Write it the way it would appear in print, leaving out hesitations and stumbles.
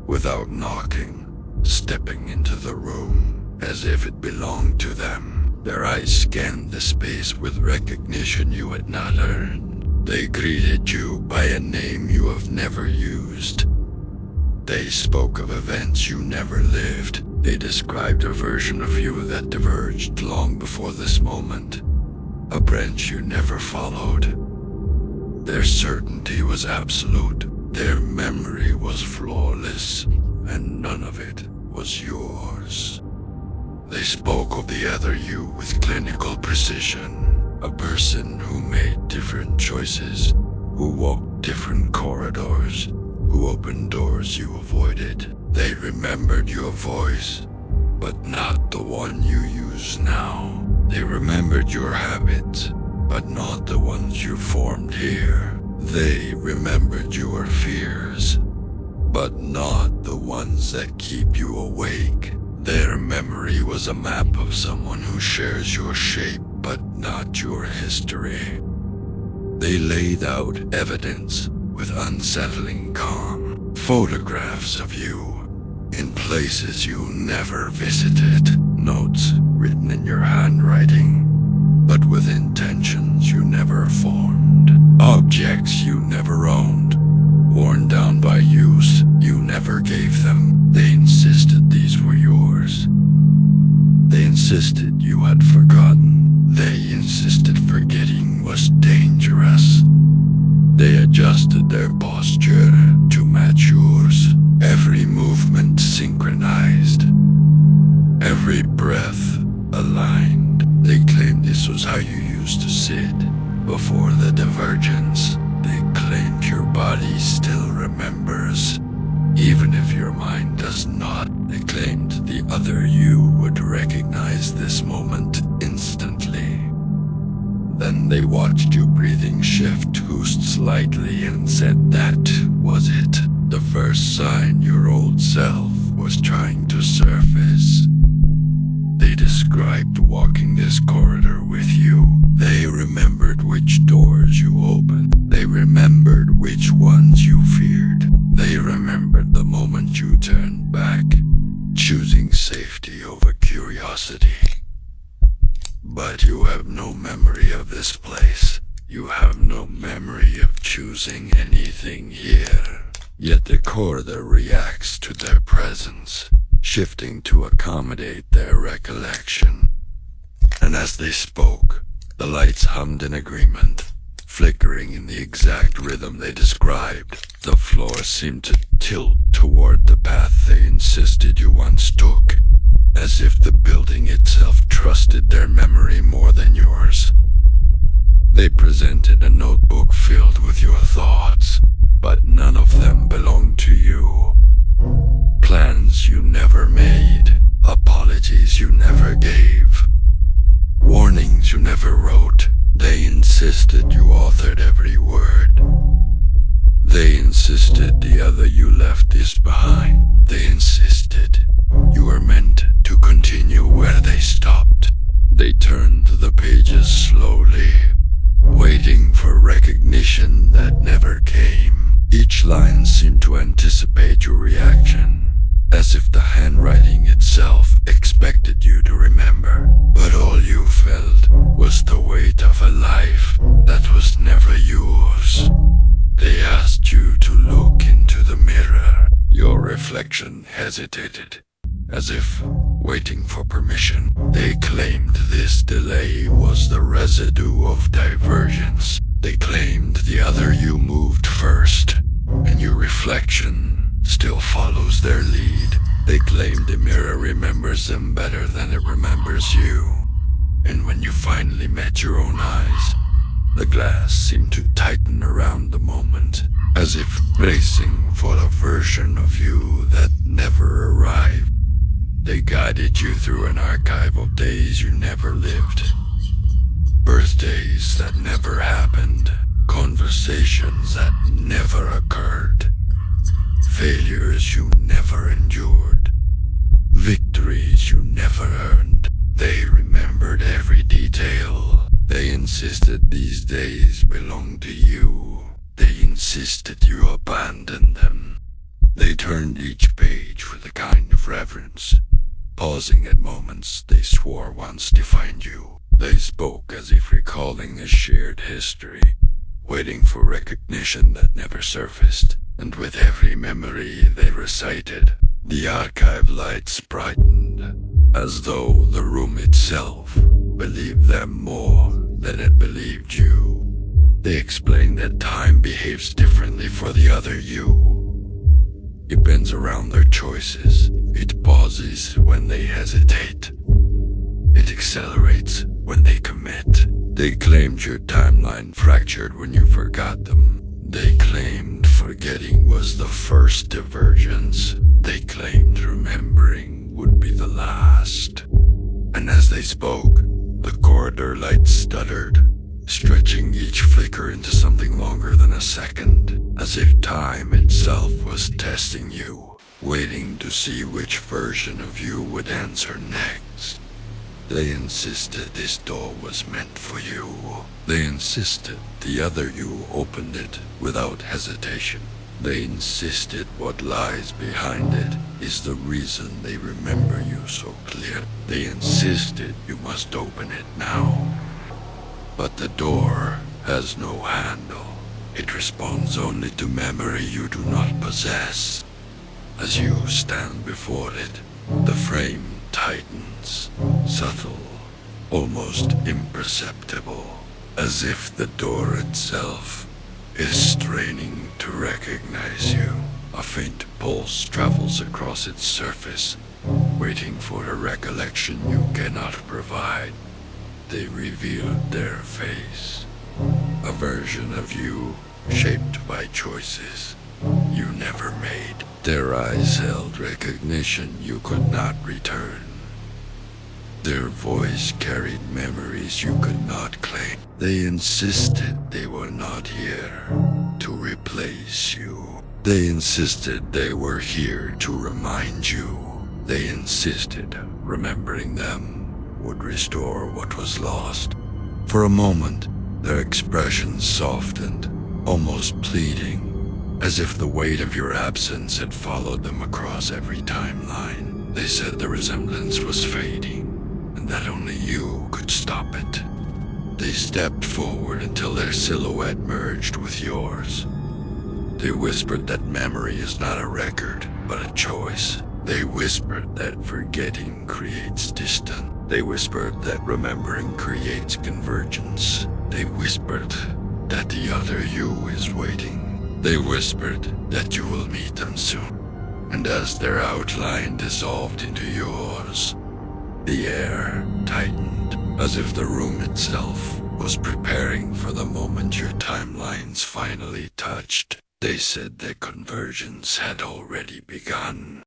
without knocking, stepping into the room as if it belonged to them. Their eyes scanned the space with recognition you had not earned. They greeted you by a name you have never used. They spoke of events you never lived. They described a version of you that diverged long before this moment, a branch you never followed. Their certainty was absolute. Their memory was flawless, and none of it was yours. They spoke of the other you with clinical precision, a person who made different choices, who walked different corridors, who opened doors you avoided. They remembered your voice, but not the one you use now. They remembered your habits, but not the ones you formed here. They remembered your fears, but not the ones that keep you awake. Their memory was a map of someone who shares your shape, but not your history. They laid out evidence with unsettling calm, photographs of you in places you never visited, notes written in your handwriting, but with intentions you never formed, objects you never owned, worn down by use you never gave them. They insisted these were yours. They insisted you had forgotten. They insisted forgetting was dangerous. They adjusted their posture to match yours, every movement synchronized, every breath aligned. They claimed this was how you used to sit before the divergence. They claimed your body still remembers, even if your mind does not. They claimed the other you would recognize this moment instantly. Then they watched you breathing shift just slightly and said that was it. The first sign your old self was trying to surface. They described walking this corridor with you. They remembered which doors you opened. They remembered which ones you feared. They remembered the moment you turned back, choosing safety over curiosity. But you have no memory of this place. You have no memory of choosing anything here. Yet the corridor reacts to their presence, shifting to accommodate their recollection. And as they spoke, the lights hummed in agreement, flickering in the exact rhythm they described. The floor seemed to tilt toward the path they insisted you once took, as if the building itself trusted their memory more than yours. They presented a notebook filled with your thoughts, but none of them belonged to you. Plans you never made, apologies you never gave, warnings you never wrote. They insisted you authored every word. They insisted the other you left is behind. They insisted you were meant to continue where they stopped. They turned the pages slowly, waiting for recognition that never came. Each line seemed to anticipate your reaction, as if the handwriting itself expected you to remember. But all you felt was the weight of a life that was never yours. They asked you to look into the mirror. Your reflection hesitated, as if waiting for permission. They claimed this delay was the residue of divergence. They claimed the other you moved first, and your reflection still follows their lead. They claimed the mirror remembers them better than it remembers you. And when you finally met your own eyes, the glass seemed to tighten around the moment, as if bracing for a version of you that never arrived. They guided you through an archive of days you never lived, birthdays that never happened, conversations that never occurred, failures you never endured, victories you never earned. They remembered every detail. They insisted these days belonged to you. They insisted you abandoned them. They turned each page with a kind of reverence, pausing at moments they swore once defined you. They spoke as if recalling a shared history, waiting for recognition that never surfaced. And with every memory they recited, the archive lights brightened, as though the room itself believed them more than it believed you. They explained that time behaves differently for the other you. It bends around their choices. It pauses when they hesitate. It accelerates when they commit. They claimed your timeline fractured when you forgot them. They claimed forgetting was the first divergence. They claimed remembering would be the last. And as they spoke, the corridor lights stuttered, stretching each flicker into something longer than a second, as if time itself was testing you, waiting to see which version of you would answer next. They insisted this door was meant for you. They insisted the other you opened it without hesitation. They insisted what lies behind it is the reason they remember you so clear. They insisted you must open it now. But the door has no handle. It responds only to memory you do not possess. As you stand before it, the frame tightens, subtle, almost imperceptible, as if the door itself is straining to recognize you. A faint pulse travels across its surface, waiting for a recollection you cannot provide. They revealed their face, a version of you shaped by choices you never made. Their eyes held recognition you could not return. Their voice carried memories you could not claim. They insisted they were not here to replace you. They insisted they were here to remind you. They insisted remembering them would restore what was lost. For a moment, their expressions softened, almost pleading, as if the weight of your absence had followed them across every timeline. They said the resemblance was fading, and that only you could stop it. They stepped forward until their silhouette merged with yours. They whispered that memory is not a record, but a choice. They whispered that forgetting creates distance. They whispered that remembering creates convergence. They whispered that the other you is waiting. They whispered that you will meet them soon. And as their outline dissolved into yours, the air tightened, as if the room itself was preparing for the moment your timelines finally touched. They said their convergence had already begun.